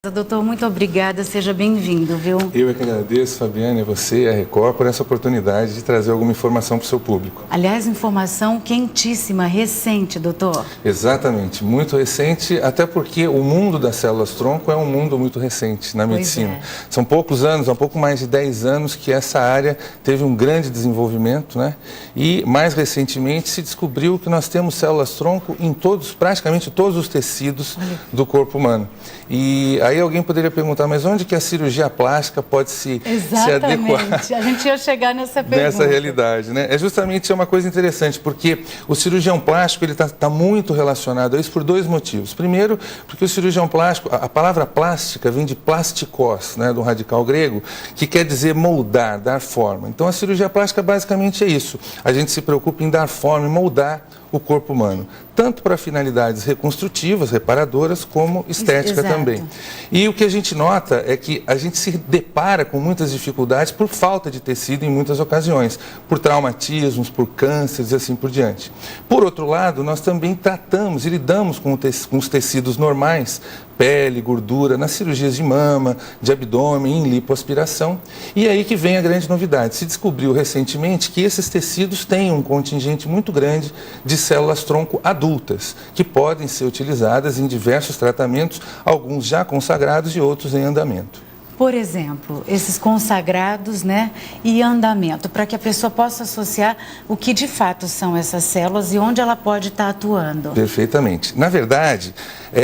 Costa. Doutor, muito obrigada, seja bem-vindo, viu? Eu é que agradeço, Fabiane, a você, a Record, por essa oportunidade de trazer alguma informação para o seu público. Aliás, informação quentíssima, recente, doutor. Exatamente, muito recente, até porque o mundo das células-tronco é um mundo muito recente na medicina. É. São poucos anos, há pouco mais de 10 anos que essa área teve um grande desenvolvimento, né? E mais recentemente se descobriu que nós temos células-tronco em praticamente todos os tecidos do corpo humano. E aí alguém poderia perguntar, mas onde que a cirurgia plástica pode se adequar? Exatamente, a gente ia chegar nessa pergunta. Nessa realidade, né? Justamente uma coisa interessante, porque o cirurgião plástico ele está muito relacionado a isso por dois motivos. Primeiro, porque o cirurgião plástico, a palavra plástica vem de plastikos, né, do radical grego, que quer dizer moldar, dar forma. Então a cirurgia plástica basicamente é isso. A gente se preocupa em dar forma, em moldar o corpo humano, tanto para finalidades reconstrutivas, reparadoras, como estética também. E o que a gente nota é que a gente se depara com muitas dificuldades por falta de tecido em muitas ocasiões, por traumatismos, por cânceres e assim por diante. Por outro lado, nós também tratamos e lidamos com os tecidos normais, pele, gordura, nas cirurgias de mama, de abdômen, em lipoaspiração. E aí que vem a grande novidade. Se descobriu recentemente que esses tecidos têm um contingente muito grande de células-tronco adultas, que podem ser utilizadas em diversos tratamentos, alguns já consagrados e outros em andamento. Por exemplo, esses consagrados, né, e andamento, para que a pessoa possa associar o que de fato são essas células e onde ela pode estar atuando. Perfeitamente. Na verdade,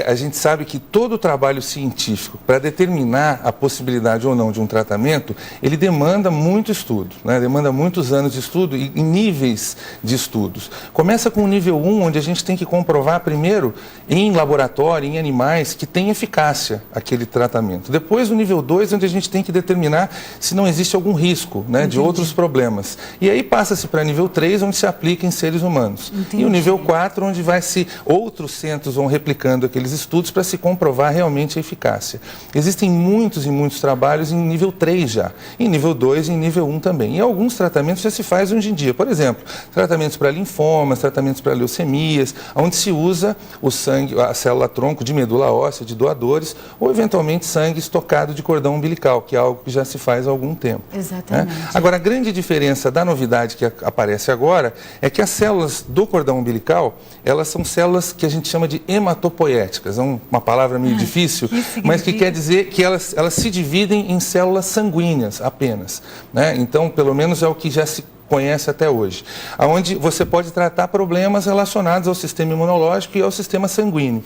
a gente sabe que todo o trabalho científico para determinar a possibilidade ou não de um tratamento, ele demanda muito estudo, né? Demanda muitos anos de estudo e níveis de estudos. Começa com o nível 1, onde a gente tem que comprovar primeiro em laboratório, em animais, que tem eficácia aquele tratamento. Depois o nível 2, onde a gente tem que determinar se não existe algum risco, né, de outros problemas. E aí passa-se para nível 3, onde se aplica em seres humanos. Entendi. E o nível 4, onde outros centros vão replicando aqueles estudos para se comprovar realmente a eficácia. Existem muitos e muitos trabalhos em nível 3 já, em nível 2 e em nível 1 também. E alguns tratamentos já se faz hoje em dia. Por exemplo, tratamentos para linfomas, tratamentos para leucemias, onde se usa o sangue, a célula-tronco de medula óssea de doadores, ou eventualmente sangue estocado de cordão umbilical, que é algo que já se faz há algum tempo. Exatamente. Né? Agora, a grande diferença da novidade que aparece agora é que as células do cordão umbilical, elas são células que a gente chama de hematopoéticas. É uma palavra meio difícil, mas que quer dizer que elas se dividem em células sanguíneas apenas. Né? Então, pelo menos é o que já se conhece até hoje, onde você pode tratar problemas relacionados ao sistema imunológico e ao sistema sanguíneo.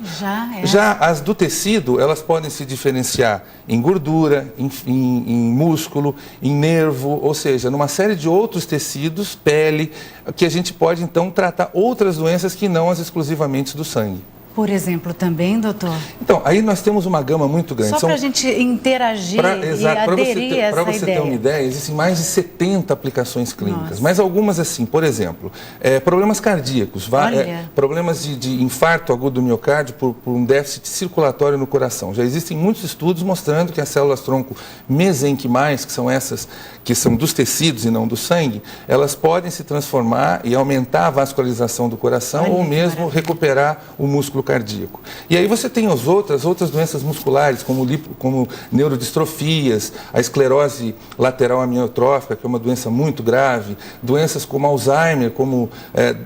Já as do tecido, elas podem se diferenciar em gordura, em músculo, em nervo, ou seja, numa série de outros tecidos, pele, que a gente pode então tratar outras doenças que não as exclusivamente do sangue. Por exemplo, também, doutor? Então, aí nós temos uma gama muito grande. Só para a gente interagir e aderir a essa ideia. Para você ter uma ideia, existem mais de 70 aplicações clínicas. Nossa. Mas algumas assim, por exemplo, problemas cardíacos, problemas de infarto agudo do miocárdio por um déficit circulatório no coração. Já existem muitos estudos mostrando que as células-tronco mesenquimais, que são essas que são dos tecidos e não do sangue, elas podem se transformar e aumentar a vascularização do coração ou mesmo recuperar o músculo cardíaco. E aí você tem as outras doenças musculares, como neurodistrofias, a esclerose lateral amiotrófica, que é uma doença muito grave, doenças como Alzheimer, como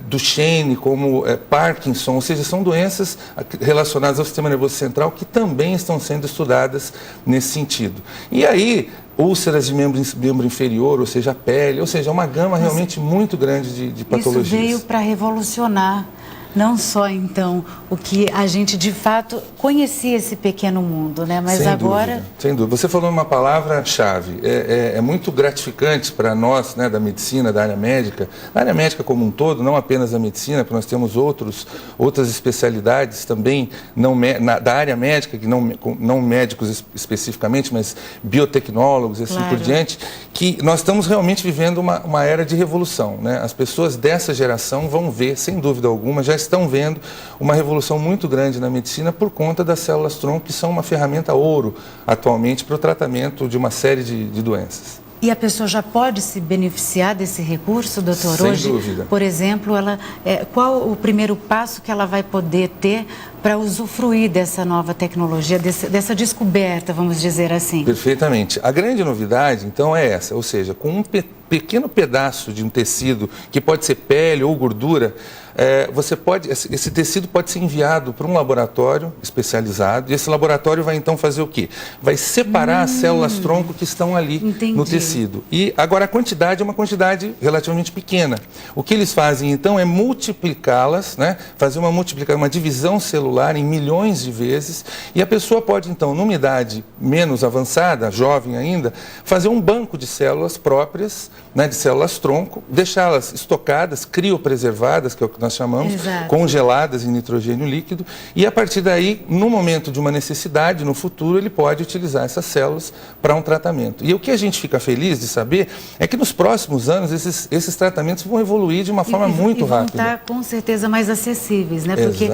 Duchenne, como Parkinson, ou seja, são doenças relacionadas ao sistema nervoso central que também estão sendo estudadas nesse sentido. E aí, úlceras de membro inferior, ou seja, a pele, ou seja, uma gama realmente muito grande de patologias. Isso veio para revolucionar não só, então, o que a gente, de fato, conhecia esse pequeno mundo, né? Mas agora... Sem dúvida. Você falou uma palavra-chave. É muito gratificante para nós, né, da medicina, da área médica como um todo, não apenas da medicina, porque nós temos outras especialidades também da área médica, que não médicos especificamente, mas biotecnólogos e assim por diante, que nós estamos realmente vivendo uma era de revolução, né? As pessoas dessa geração vão ver, sem dúvida alguma, já estão vendo uma revolução muito grande na medicina por conta das células-tronco, que são uma ferramenta ouro atualmente para o tratamento de uma série de doenças. E a pessoa já pode se beneficiar desse recurso, doutor? Sem Hoje, dúvida. por exemplo, qual o primeiro passo que ela vai poder ter para usufruir dessa nova tecnologia, dessa descoberta, vamos dizer assim? Perfeitamente. A grande novidade, então, é essa, ou seja, com um pequeno pedaço de um tecido, que pode ser pele ou gordura, esse tecido pode ser enviado para um laboratório especializado e esse laboratório vai então fazer o quê? Vai separar as células-tronco que estão ali no tecido. E agora a quantidade é uma quantidade relativamente pequena. O que eles fazem então é multiplicá-las, né? Fazer uma divisão celular em milhões de vezes e a pessoa pode então, numa idade menos avançada, jovem ainda, fazer um banco de células próprias, né, de células-tronco, deixá-las estocadas, criopreservadas, que é o que nós chamamos, Exato. Congeladas em nitrogênio líquido, e a partir daí, no momento de uma necessidade, no futuro, ele pode utilizar essas células para um tratamento. E o que a gente fica feliz de saber é que nos próximos anos esses tratamentos vão evoluir de uma forma muito rápida. Vão estar com certeza mais acessíveis, né? Porque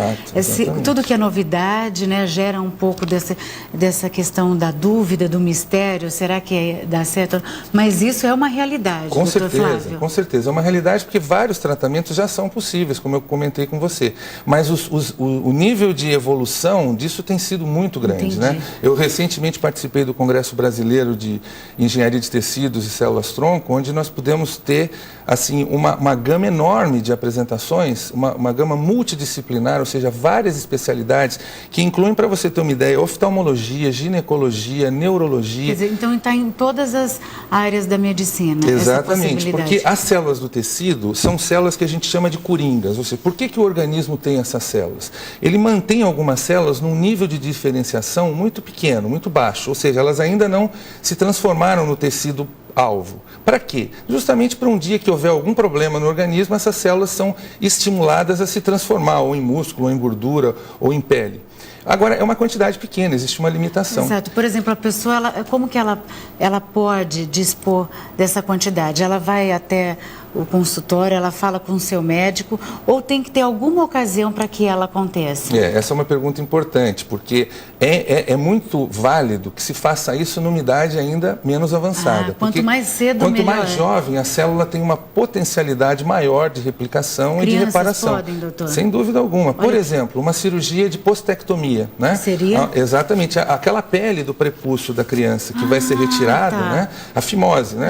tudo que é novidade, né, gera um pouco dessa questão da dúvida, do mistério, será que dá certo? Mas isso é uma realidade, com doutor certeza, Flávio. Com certeza, é uma realidade porque vários tratamentos já são possíveis, como eu comentei com você. Mas o nível de evolução disso tem sido muito grande, né? Eu recentemente participei do Congresso Brasileiro de Engenharia de Tecidos e Células-Tronco, onde nós pudemos ter assim, uma gama enorme de apresentações, uma gama multidisciplinar, ou seja, várias especialidades que incluem, para você ter uma ideia, oftalmologia, ginecologia, neurologia. Quer dizer, então está em todas as áreas da medicina. Exatamente, porque as células do tecido são células que a gente chama de coringas. Ou seja, por que o organismo tem essas células? Ele mantém algumas células num nível de diferenciação muito pequeno, muito baixo, ou seja, elas ainda não se transformaram no tecido alvo. Para quê? Justamente para um dia que houver algum problema no organismo, essas células são estimuladas a se transformar ou em músculo, ou em gordura, ou em pele. Agora, é uma quantidade pequena, existe uma limitação. Exato. Por exemplo, a pessoa, como que ela pode dispor dessa quantidade? Ela vai até o consultório, ela fala com o seu médico, ou tem que ter alguma ocasião para que ela aconteça? Essa é uma pergunta importante, porque é muito válido que se faça isso numa idade ainda menos avançada. Quanto mais cedo, quanto melhor. mais jovem, a célula tem uma potencialidade maior de replicação e de reparação. Podem, doutor? Sem dúvida alguma. Por exemplo, uma cirurgia de postectomia, né? Seria? Exatamente. Aquela pele do prepúcio da criança que vai ser retirada, né? A fimose, né?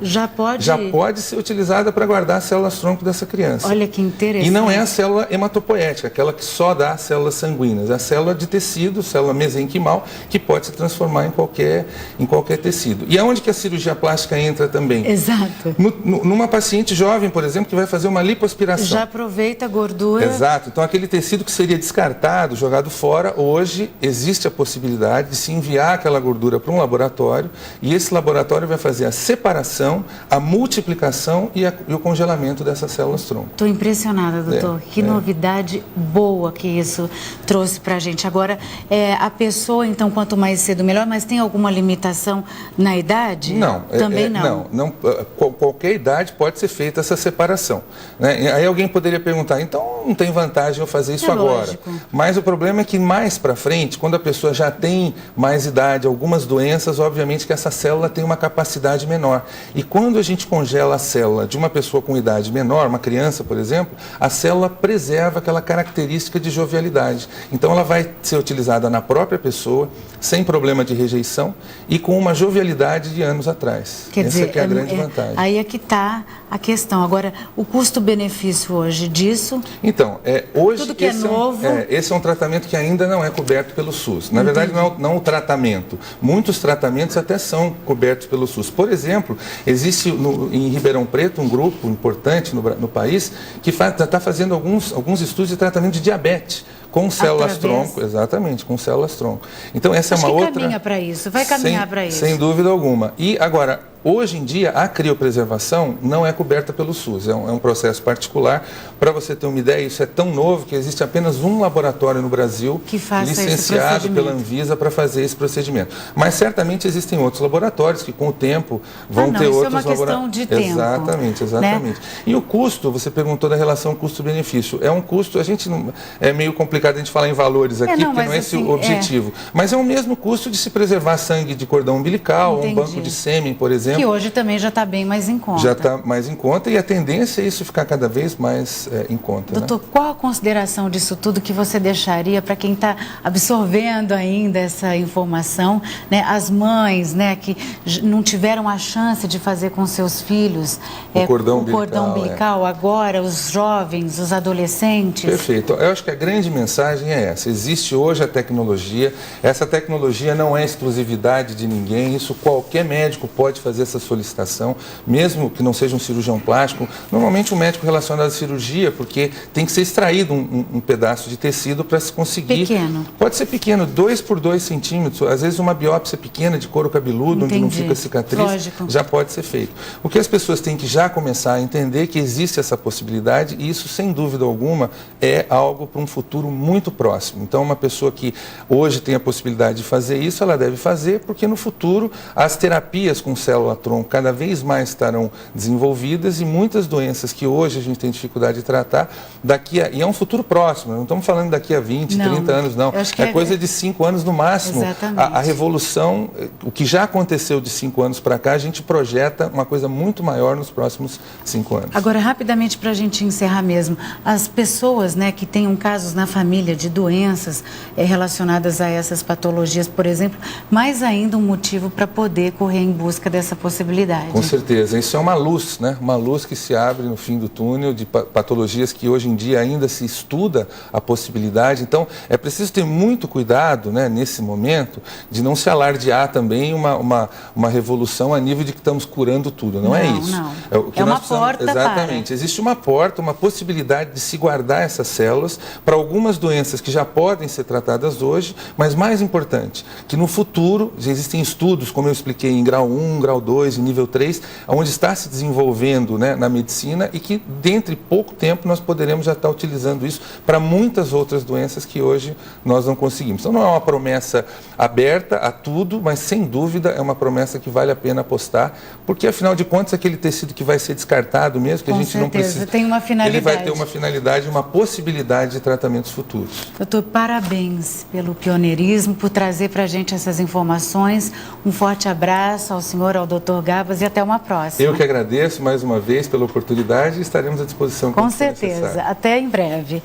Já pode ser utilizada para guardar as células-tronco dessa criança. Olha que interessante. E não é a célula hematopoética, aquela que só dá células sanguíneas. É a célula de tecido, célula mesenquimal, que pode se transformar em qualquer tecido. E aonde que a cirurgia plástica entra também? Exato. Numa paciente jovem, por exemplo, que vai fazer uma lipoaspiração. Já aproveita a gordura. Exato. Então, aquele tecido que seria descartado, jogado fora, hoje existe a possibilidade de se enviar aquela gordura para um laboratório e esse laboratório vai fazer a separação, a multiplicação e o congelamento dessas células-tronco. Estou impressionada, doutor. Que novidade boa que isso trouxe para a gente. Agora, a pessoa, então, quanto mais cedo, melhor, mas tem alguma limitação na idade? Não. Também não. Qualquer idade pode ser feita essa separação, né? Aí alguém poderia perguntar, então não tem vantagem eu fazer isso agora. Lógico. Mas o problema é que mais para frente, quando a pessoa já tem mais idade, algumas doenças, obviamente que essa célula tem uma capacidade menor. E quando a gente congela a célula de uma pessoa com idade menor, uma criança, por exemplo, a célula preserva aquela característica de jovialidade. Então ela vai ser utilizada na própria pessoa, sem problema de rejeição e com uma jovialidade de anos atrás. Quer dizer, que é a grande vantagem. Aí é que está a questão. Agora, o custo-benefício hoje disso? Então, hoje tudo que é novo. Esse é um tratamento que ainda não é coberto pelo SUS. Na verdade, não o tratamento. Muitos tratamentos até são cobertos pelo SUS. Por exemplo, existe em Ribeirão Preto um grupo importante no país que está fazendo alguns estudos de tratamento de diabetes. Com células-tronco, exatamente, com células-tronco. Então, essa é uma outra... caminha para isso, vai caminhar para isso. Sem dúvida alguma. E, agora, hoje em dia, a criopreservação não é coberta pelo SUS. É um processo particular. Para você ter uma ideia, isso é tão novo que existe apenas um laboratório no Brasil que faça licenciado pela Anvisa para fazer esse procedimento. Mas, certamente, existem outros laboratórios que, com o tempo, vão ter outros laboratórios. Isso é uma questão de tempo. Exatamente. Né? E o custo, você perguntou da relação custo-benefício. É um custo, a gente não... É meio complicado complicado a gente falar em valores aqui, não, porque não é esse assim, o objetivo. Mas é o mesmo custo de se preservar sangue de cordão umbilical, Entendi. um banco de sêmen, por exemplo. Que hoje também já está bem mais em conta. Já está mais em conta e a tendência é isso ficar cada vez mais em conta. Doutor, qual a consideração disso tudo que você deixaria para quem está absorvendo ainda essa informação, né? As mães, né, que não tiveram a chance de fazer com seus filhos o cordão umbilical, agora os jovens, os adolescentes? Perfeito. Eu acho que a grande mensagem é essa. Existe hoje a tecnologia, essa tecnologia não é exclusividade de ninguém, isso qualquer médico pode fazer essa solicitação, mesmo que não seja um cirurgião plástico, normalmente um médico relacionado à cirurgia, porque tem que ser extraído um pedaço de tecido para se conseguir. Pequeno. Pode ser pequeno, 2 por 2 centímetros, às vezes uma biópsia pequena de couro cabeludo, Entendi. onde não fica cicatriz, Lógico. já pode ser feito. O que as pessoas têm que já começar a entender que existe essa possibilidade e isso, sem dúvida alguma, é algo para um futuro muito próximo. Então, uma pessoa que hoje tem a possibilidade de fazer isso, ela deve fazer, porque no futuro as terapias com célula-tronco cada vez mais estarão desenvolvidas e muitas doenças que hoje a gente tem dificuldade de tratar, e é um futuro próximo, não estamos falando daqui a 20, 30 anos, não. É coisa de 5 anos no máximo. Exatamente. A revolução, o que já aconteceu de 5 anos para cá, a gente projeta uma coisa muito maior nos próximos 5 anos. Agora, rapidamente, para a gente encerrar mesmo, as pessoas, né, que tenham casos na família de doenças relacionadas a essas patologias, por exemplo, mais ainda um motivo para poder correr em busca dessa possibilidade. Com certeza. Isso é uma luz, né? Uma luz que se abre no fim do túnel de patologias que hoje em dia ainda se estuda a possibilidade. Então, é preciso ter muito cuidado, né, nesse momento, de não se alardear também uma revolução a nível de que estamos curando tudo. Não é isso. Não. O que é uma nós precisamos, porta exatamente. Existe uma porta, uma possibilidade de se guardar essas células para algumas doenças que já podem ser tratadas hoje, mas mais importante, que no futuro existem estudos, como eu expliquei, em grau 1, grau 2, em nível 3, onde está se desenvolvendo, né, na medicina e que dentro de pouco tempo nós poderemos já estar utilizando isso para muitas outras doenças que hoje nós não conseguimos. Então não é uma promessa aberta a tudo, mas sem dúvida é uma promessa que vale a pena apostar, porque afinal de contas aquele tecido que vai ser descartado mesmo, que a gente não precisa, tem uma finalidade. ele vai ter uma finalidade, uma possibilidade de tratamentos futuros. Doutor, parabéns pelo pioneirismo, por trazer para a gente essas informações. Um forte abraço ao senhor, ao doutor Gabas e até uma próxima. Eu que agradeço mais uma vez pela oportunidade e estaremos à disposição. Com certeza. Até em breve.